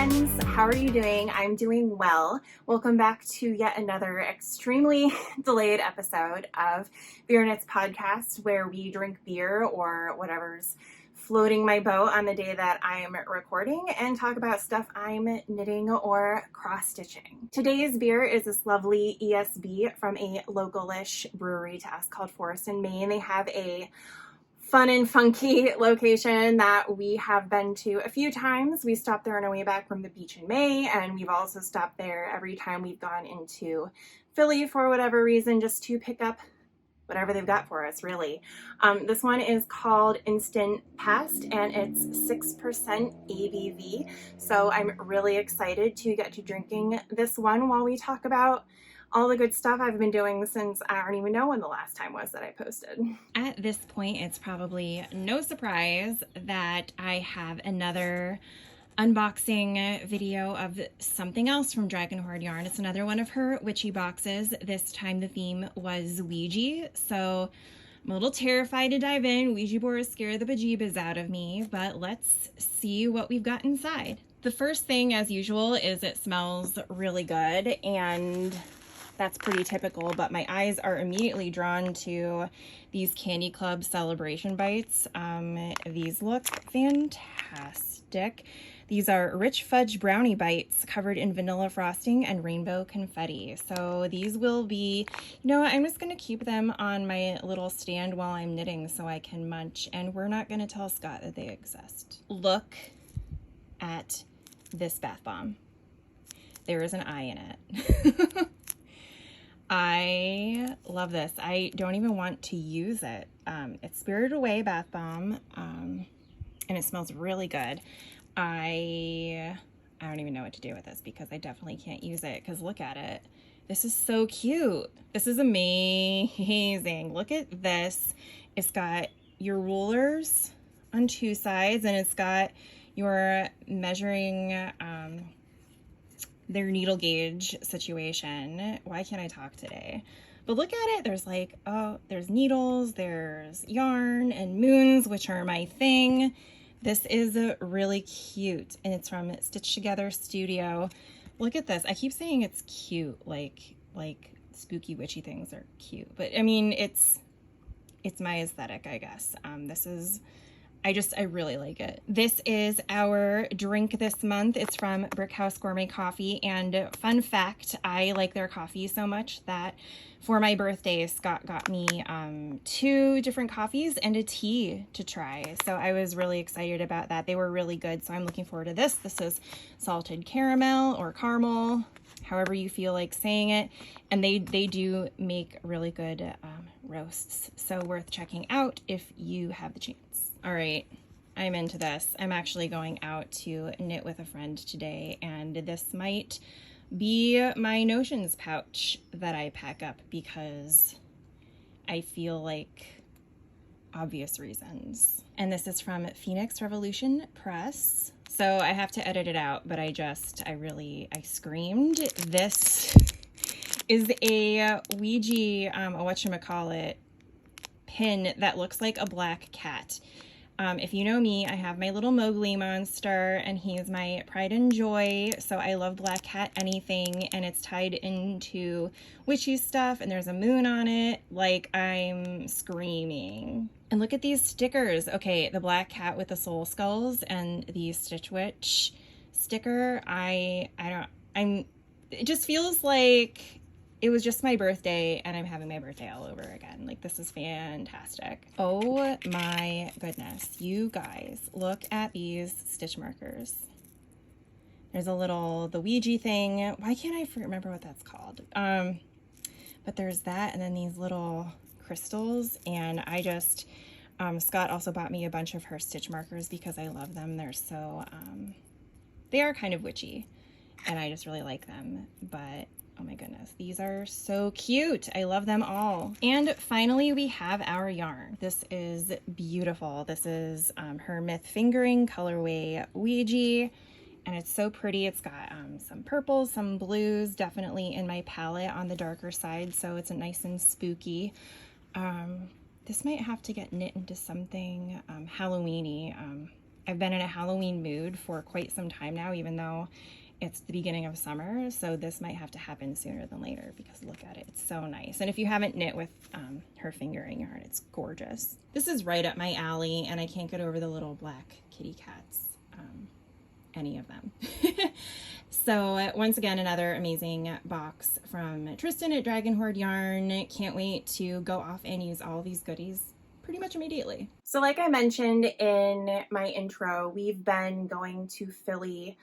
friends, how are you doing? I'm doing well. Welcome back to yet another extremely delayed episode of Beer Knits podcast, where we drink beer or whatever's floating my boat on the day that I'm recording and talk about stuff I'm knitting or cross-stitching. Today's beer is this lovely ESB from a localish brewery to us called Forest in Maine. They have a fun and funky location that we have been to a few times. We stopped there on our way back from the beach in May, and we've also stopped there every time we've gone into Philly for whatever reason, just to pick up whatever they've got for us, really. This one is called Instant Past, and it's 6% ABV. So I'm really excited to get to drinking this one while we talk about all the good stuff I've been doing since I don't even know when the last time was that I posted. At this point, it's probably no surprise that I have another unboxing video of something else from Dragon Hoard Yarn. It's another one of her witchy boxes. This time the theme was Ouija, so I'm a little terrified to dive in. Ouija boards scare the bejeebas out of me, but let's see what we've got inside. The first thing, as usual, is it smells really good, and that's pretty typical, but my eyes are immediately drawn to these Candy Club Celebration Bites. These look fantastic. These are rich fudge brownie bites covered in vanilla frosting and rainbow confetti. So these will be, I'm just going to keep them on my little stand while I'm knitting so I can munch, and we're not going to tell Scott that they exist. Look at this bath bomb. There is an eye in it. I love this. I don't even want to use it. It's Spirited Away bath bomb, and it smells really good. I don't even know what to do with this because I definitely can't use it, because look at it. This is so cute. This is amazing. Look at this. It's got your rulers on two sides, and it's got your measuring their needle gauge situation. Why can't I talk today? But look at it. There's like, there's needles, there's yarn and moons, which are my thing. This is really cute, and it's from Stitch Together Studio. Look at this. I keep saying it's cute, like spooky witchy things are cute, but I mean, it's my aesthetic, I guess. I really like it. This is our drink this month. It's from Brickhouse Gourmet Coffee, and fun fact, I like their coffee so much that for my birthday, Scott got me 2 different coffees and a tea to try. So I was really excited about that. They were really good, so I'm looking forward to this. This is salted caramel or caramel, however you feel like saying it, and they do make really good roasts, so worth checking out if you have the chance. All right, I'm into this. I'm actually going out to knit with a friend today, and this might be my notions pouch that I pack up because I feel like obvious reasons. And this is from Phoenix Revolution Press. So I have to edit it out, but I screamed. This is a Ouija, whatchamacallit, pin that looks like a black cat. If you know me, I have my little Mowgli monster, and he's my pride and joy, so I love black cat anything, and it's tied into witchy stuff, and there's a moon on it. Like, I'm screaming. And look at these stickers. Okay, the black cat with the soul skulls and the Stitch Witch sticker. It just feels like it was just my birthday, and I'm having my birthday all over again. Like, this is fantastic. Oh my goodness. You guys, look at these stitch markers. There's the Ouija thing. Why can't I remember what that's called? But there's that, and then these little crystals, and Scott also bought me a bunch of her stitch markers because I love them. They're so, they are kind of witchy, and I just really like them, but oh my goodness, these are so cute. I love them all. And finally, we have our yarn. This is beautiful. This is her Myth Fingering colorway Ouija, and it's so pretty. It's got some purples, some blues, definitely in my palette on the darker side, so it's a nice and spooky. This might have to get knit into something Halloween-y. I've been in a Halloween mood for quite some time now, even though it's the beginning of summer, so this might have to happen sooner than later because look at it, it's so nice. And if you haven't knit with her fingering yarn, it's gorgeous. This is right up my alley, and I can't get over the little black kitty cats, any of them. So once again, another amazing box from Tristan at Dragon Horde Yarn. Can't wait to go off and use all these goodies pretty much immediately. So like I mentioned in my intro, we've been going to Philly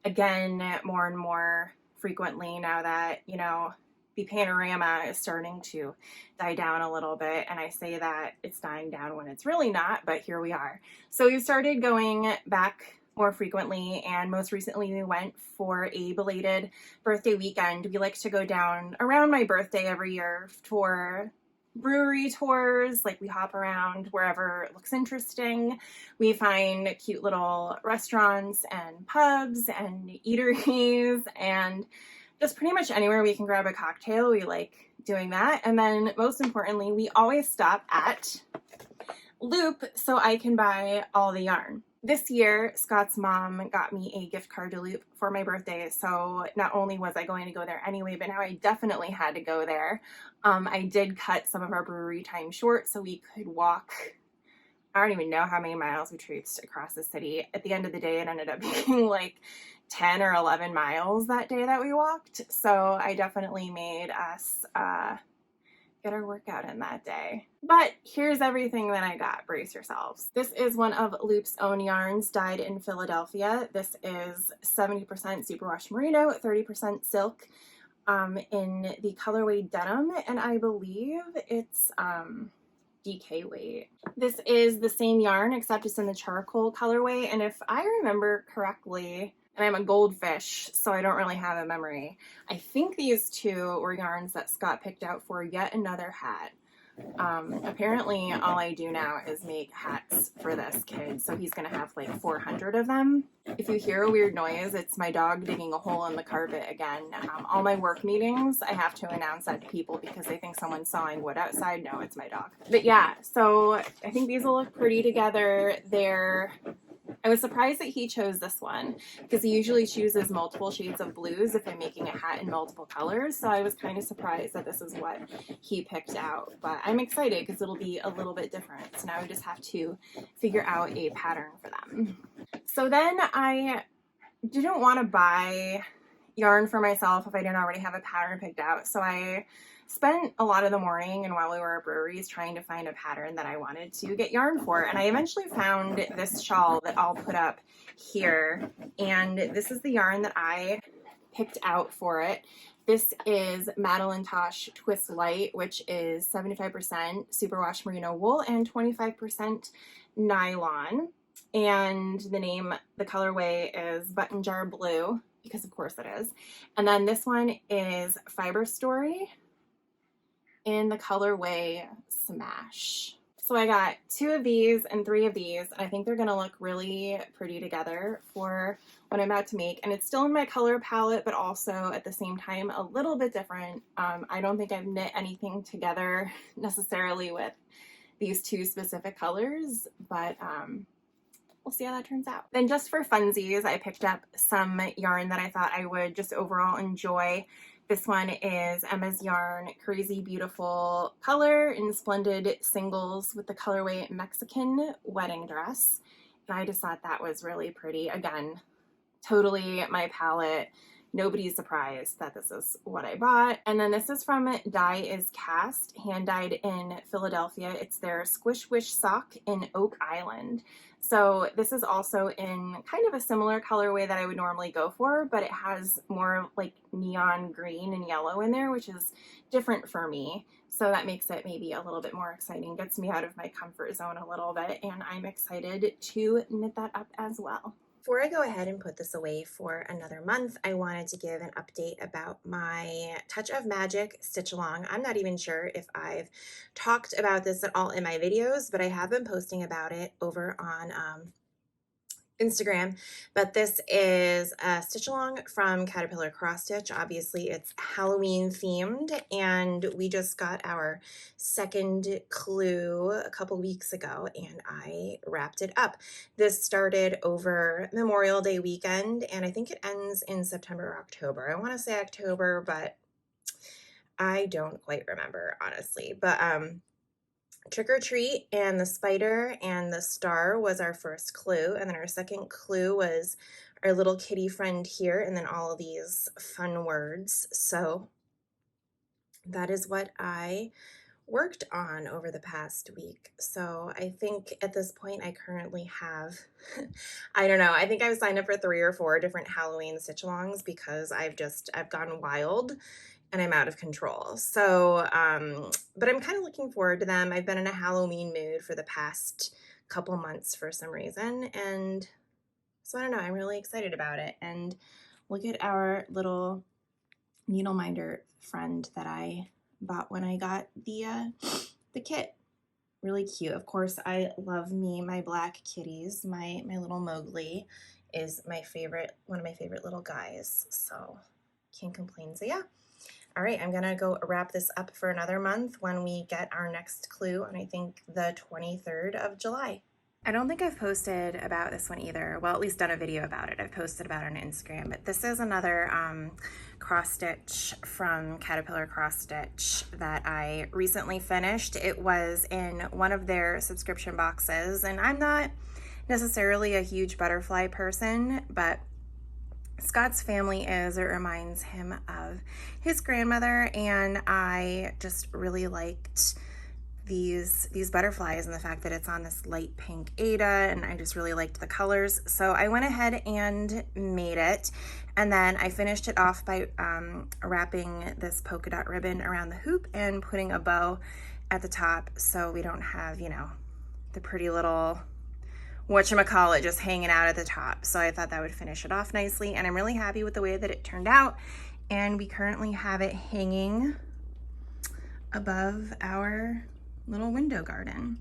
again more and more frequently now that, you know, the panorama is starting to die down a little bit. And I say that it's dying down when it's really not, but here we are. So we've started going back more frequently, and most recently we went for a belated birthday weekend. We like to go down around my birthday every year for brewery tours. Like, we hop around wherever it looks interesting. We find cute little restaurants and pubs and eateries, and just pretty much anywhere we can grab a cocktail. We like doing that. And then most importantly, we always stop at Loop so I can buy all the yarn. This year, Scott's mom got me a gift card to Loop for my birthday, so not only was I going to go there anyway, but now I definitely had to go there. I did cut some of our brewery time short so we could walk. I don't even know how many miles we traipsed across the city. At the end of the day, it ended up being like 10 or 11 miles that day that we walked, so I definitely made us get our workout in that day. But here's everything that I got. Brace yourselves. This is one of Loop's own yarns, dyed in Philadelphia. This is 70% superwash merino, 30% silk, in the colorway denim, and I believe it's DK weight. This is the same yarn except it's in the charcoal colorway, and if I remember correctly, and I'm a goldfish, so I don't really have a memory, I think these two were yarns that Scott picked out for yet another hat. Apparently all I do now is make hats for this kid, so he's gonna have like 400 of them. If you hear a weird noise, it's my dog digging a hole in the carpet again. All my work meetings, I have to announce that to people because they think someone's sawing wood outside. No, it's my dog. But yeah, so I think these will look pretty together. I was surprised that he chose this one because he usually chooses multiple shades of blues if I'm making a hat in multiple colors. So I was kind of surprised that this is what he picked out. But I'm excited because it'll be a little bit different. So now I just have to figure out a pattern for them. So then I didn't want to buy yarn for myself if I didn't already have a pattern picked out. So I spent a lot of the morning and while we were at breweries trying to find a pattern that I wanted to get yarn for, and I eventually found this shawl that I'll put up here, and this is the yarn that I picked out for it. This is Madeline Tosh Twist Light, which is 75% superwash merino wool and 25% nylon, and the colorway is Button Jar Blue, because of course it is. And then this one is Fiber Story in the colorway Smash. So I got 2 of these and 3 of these, and I think they're gonna look really pretty together for what I'm about to make. And it's still in my color palette, but also at the same time a little bit different. I don't think I've knit anything together necessarily with these 2 specific colors, but we'll see how that turns out. Then just for funsies, I picked up some yarn that I thought I would just overall enjoy. This one is Emma's Yarn Crazy Beautiful Color in Splendid Singles with the colorway Mexican Wedding Dress. And I just thought that was really pretty. Again, totally my palette. Nobody's surprised that this is what I bought. And then this is from Dye is Cast, hand dyed in Philadelphia. It's their Squish Wish sock in Oak Island. So this is also in kind of a similar colorway that I would normally go for, but it has more like neon green and yellow in there, which is different for me. So that makes it maybe a little bit more exciting, gets me out of my comfort zone a little bit, and I'm excited to knit that up as well. Before I go ahead and put this away for another month, I wanted to give an update about my Touch of Magic stitch along. I'm not even sure if I've talked about this at all in my videos, but I have been posting about it over on Instagram, but this is a stitch along from Caterpillar Cross Stitch. Obviously it's Halloween themed, and we just got our second clue a couple weeks ago and I wrapped it up. This started over Memorial Day weekend and I think it ends in September or October. I want to say October, but I don't quite remember, honestly. But Trick or Treat and the spider and the star was our first clue, and then our second clue was our little kitty friend here, and then all of these fun words. So that is what I worked on over the past week. So I think at this point I currently have, I don't know, I think I've signed up for 3 or 4 different Halloween stitch-alongs because I've gone wild and I'm out of control. So, but I'm kind of looking forward to them. I've been in a Halloween mood for the past couple months for some reason. And so I don't know, I'm really excited about it. And look at our little needle minder friend that I bought when I got the kit. Really cute. Of course, I love me my black kitties. My little Mowgli is my favorite, one of my favorite little guys. So can't complain. So yeah. All right, I'm gonna go wrap this up for another month when we get our next clue on, I think, the 23rd of July. I don't think I've posted about this one either. Well, at least done a video about it. I've posted about it on Instagram, but this is another cross stitch from Caterpillar Cross Stitch that I recently finished. It was in one of their subscription boxes, and I'm not necessarily a huge butterfly person, but Scott's family is. It reminds him of his grandmother, and I just really liked these butterflies and the fact that it's on this light pink Aida, and I just really liked the colors. So I went ahead and made it, and then I finished it off by wrapping this polka dot ribbon around the hoop and putting a bow at the top so we don't have, you know, the pretty little whatchamacallit just hanging out at the top. So I thought that would finish it off nicely, and I'm really happy with the way that it turned out. And we currently have it hanging above our little window garden.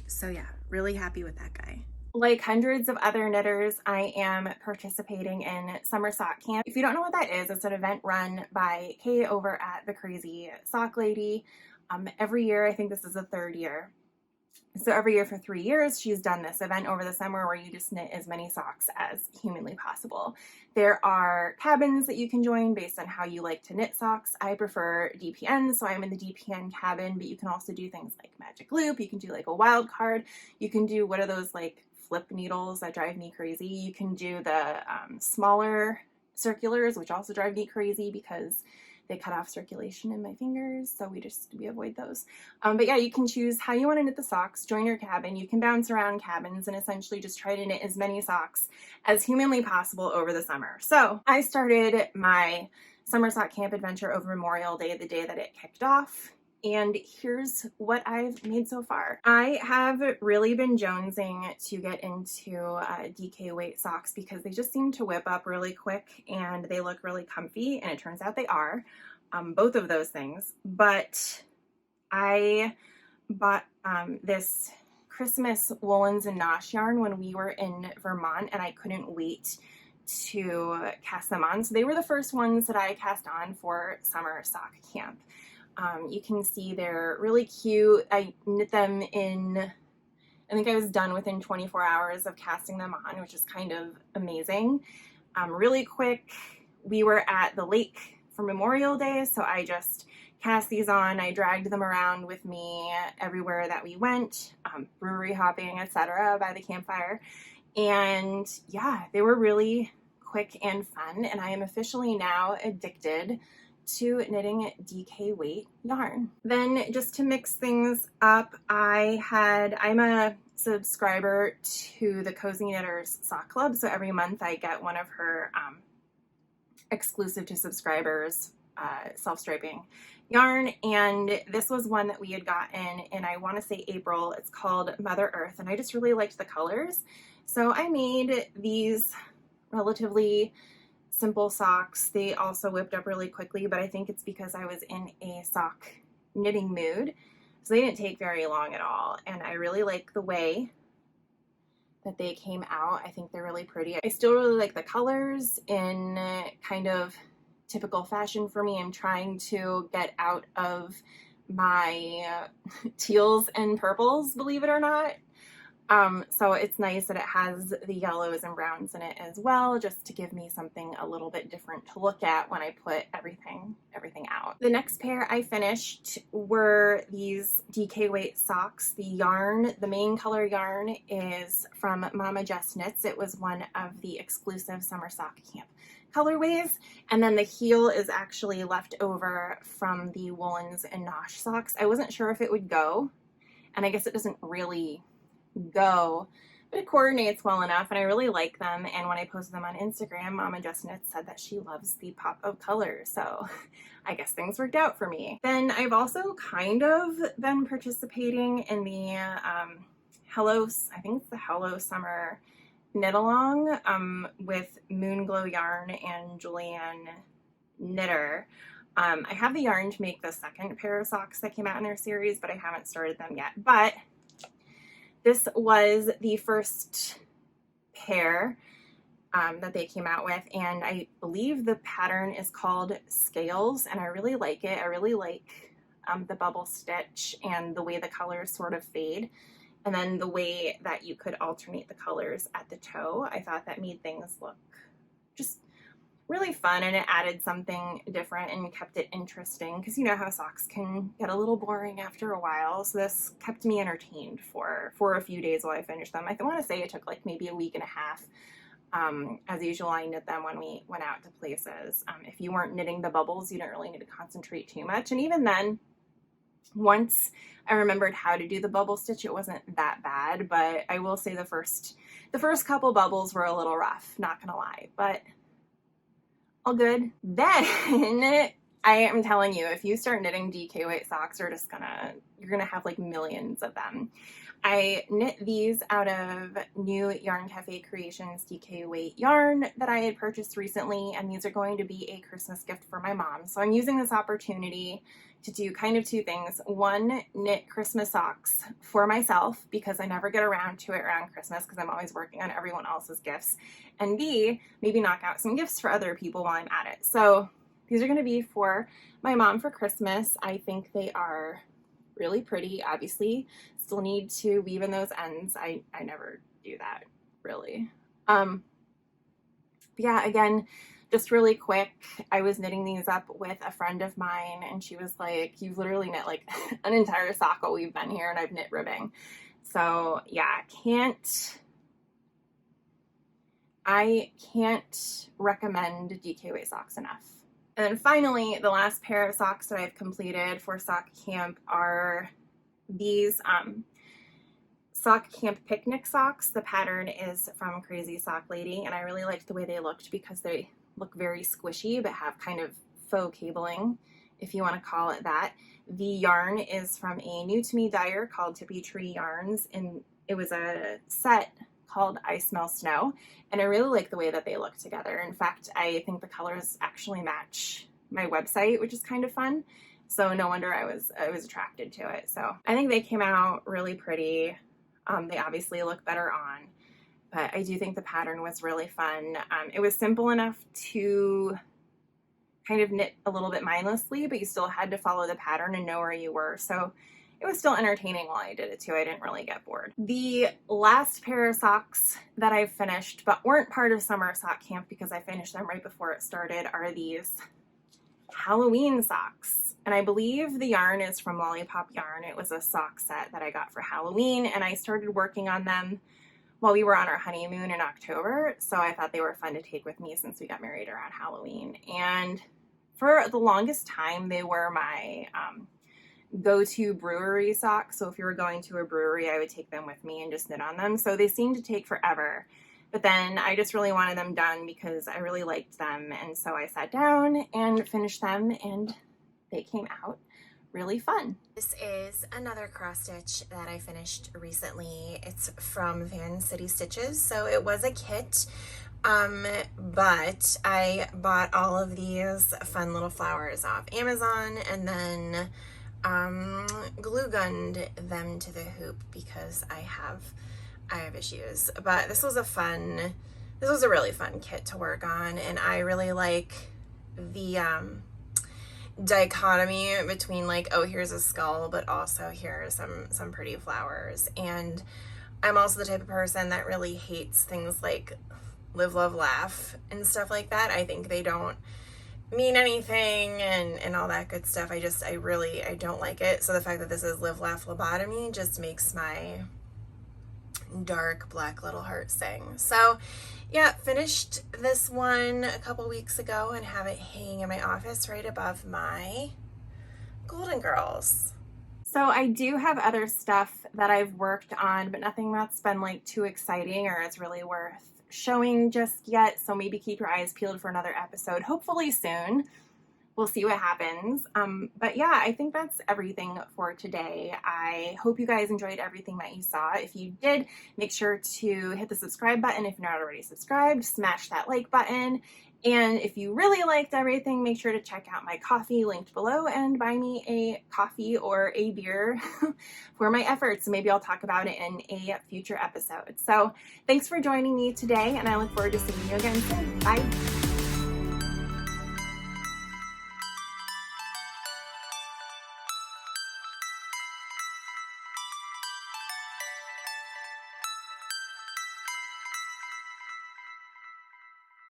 So yeah, really happy with that guy. Like hundreds of other knitters, I am participating in Summer Sock Camp. If you don't know what that is, it's an event run by Kay over at The Crazy Sock Lady. Every year, I think this is the 3rd year. So every year for 3 years, she's done this event over the summer where you just knit as many socks as humanly possible. There are cabins that you can join based on how you like to knit socks. I prefer DPN, so I'm in the DPN cabin, but you can also do things like magic loop. You can do like a wild card. You can do, what are those like flip needles that drive me crazy? You can do the smaller circulars, which also drive me crazy because they cut off circulation in my fingers, so we avoid those. But yeah, you can choose how you want to knit the socks, join your cabin. You can bounce around cabins and essentially just try to knit as many socks as humanly possible over the summer. So I started my Summer Sock Camp adventure over Memorial Day, the day that it kicked off. And here's what I've made so far. I have really been jonesing to get into DK weight socks because they just seem to whip up really quick and they look really comfy, and it turns out they are, both of those things. But I bought this Christmas woolens and nosh yarn when we were in Vermont, and I couldn't wait to cast them on. So they were the first ones that I cast on for Summer Sock Camp. You can see they're really cute. I knit them in, I think I was done within 24 hours of casting them on, which is kind of amazing. Really quick. We were at the lake for Memorial Day, so I just cast these on. I dragged them around with me everywhere that we went, brewery hopping, etc., by the campfire. And yeah, they were really quick and fun, and I am officially now addicted to knitting DK weight yarn. Then just to mix things up, I'm a subscriber to the Cozy Knitters Sock Club, so every month I get one of her exclusive to subscribers self-striping yarn, and this was one that we had gotten in, I want to say April. It's called Mother Earth, and I just really liked the colors, so I made these relatively simple socks. They also whipped up really quickly, but I think it's because I was in a sock knitting mood, so they didn't take very long at all. And I really like the way that they came out. I think they're really pretty. I still really like the colors in kind of typical fashion for me. I'm trying to get out of my teals and purples, believe it or not. So it's nice that it has the yellows and browns in it as well, just to give me something a little bit different to look at when I put everything out. The next pair I finished were these DK weight socks. The yarn, the main color yarn, is from Mama Jess Knits. It was one of the exclusive summer sock camp colorways, and then the heel is actually left over from the woolens and nosh socks. I wasn't sure if it would go, and I guess it doesn't really go, but it coordinates well enough, and I really like them. And when I posted them on Instagram, Mama Jess Knits said that she loves the pop of color, so I guess things worked out for me. Then I've also kind of been participating in the Hello, I think it's the Hello Summer knit along with Moonglow Yarn and Julianne Knitter. I have the yarn to make the second pair of socks that came out in their series, but I haven't started them yet. But this was the first pair that they came out with, and I believe the pattern is called Scales, and I really like it. I really like the bubble stitch and the way the colors sort of fade, and then the way that you could alternate the colors at the toe. I thought that made things look just really fun, and it added something different and kept it interesting, because you know how socks can get a little boring after a while. So this kept me entertained for a few days while I finished them. I want to say it took like maybe a week and a half. As usual, I knit them when we went out to places. If you weren't knitting the bubbles, you didn't really need to concentrate too much. And even then, once I remembered how to do the bubble stitch, it wasn't that bad. But I will say the first couple bubbles were a little rough, not gonna lie, but all good. Then I am telling you, if you start knitting DK weight socks, you're gonna have like millions of them. I knit these out of new Yarn Cafe Creations DK weight yarn that I had purchased recently, and these are going to be a Christmas gift for my mom. So I'm using this opportunity to do kind of two things. One, knit Christmas socks for myself, because I never get around to it around Christmas because I'm always working on everyone else's gifts. And B, maybe knock out some gifts for other people while I'm at it. So these are going to be for my mom for Christmas. I think they are really pretty. Obviously, still need to weave in those ends. I never do that, really. Yeah, again, just really quick, I was knitting these up with a friend of mine, and she was like, you've literally knit like an entire sock while we've been here, and I've knit ribbing. So yeah, I can't recommend DK weight socks enough. And then finally, the last pair of socks that I've completed for sock camp are these sock camp picnic socks. The pattern is from Crazy Sock Lady, and I really liked the way they looked because they look very squishy but have kind of faux cabling, if you want to call it that. The yarn is from a new to me dyer called Tippy Tree Yarns, and it was a set called I Smell Snow, and I really like the way that they look together. In fact, I think the colors actually match my website, which is kind of fun. So no wonder I was attracted to it. So I think they came out really pretty. They obviously look better on, but I do think the pattern was really fun. It was simple enough to kind of knit a little bit mindlessly, but you still had to follow the pattern and know where you were. So it was still entertaining while I did it too. I didn't really get bored. The last pair of socks that I've finished, but weren't part of summer sock camp because I finished them right before it started, are these Halloween socks. And I believe the yarn is from Lollipop Yarn. It was a sock set that I got for Halloween, and I started working on them while we were on our honeymoon in October. So I thought they were fun to take with me since we got married around Halloween. And for the longest time, they were my go-to brewery socks. So if you were going to a brewery, I would take them with me and just knit on them. So they seemed to take forever. But then I just really wanted them done because I really liked them. And so I sat down and finished them, and they came out really fun. This is another cross stitch that I finished recently. It's from Van City Stitches. So it was a kit, but I bought all of these fun little flowers off Amazon and then glue gunned them to the hoop because I have I have issues, but this was a really fun kit to work on, and I really like the dichotomy between like, oh, here's a skull, but also here's some pretty flowers. And I'm also the type of person that really hates things like live, love, laugh and stuff like that. I think they don't mean anything and all that good stuff. I don't like it. So the fact that this is live, laugh, lobotomy just makes my dark black little heart sing. So yeah, finished this one a couple weeks ago and have it hanging in my office right above my Golden Girls. So I do have other stuff that I've worked on, but nothing that's been like too exciting or is really worth showing just yet. So maybe keep your eyes peeled for another episode, hopefully soon. We'll see what happens. But yeah, I think that's everything for today. I hope you guys enjoyed everything that you saw. If you did, make sure to hit the subscribe button. If you're not already subscribed, smash that like button. And if you really liked everything, make sure to check out my coffee linked below and buy me a coffee or a beer for my efforts. Maybe I'll talk about it in a future episode. So thanks for joining me today, and I look forward to seeing you again soon. Bye.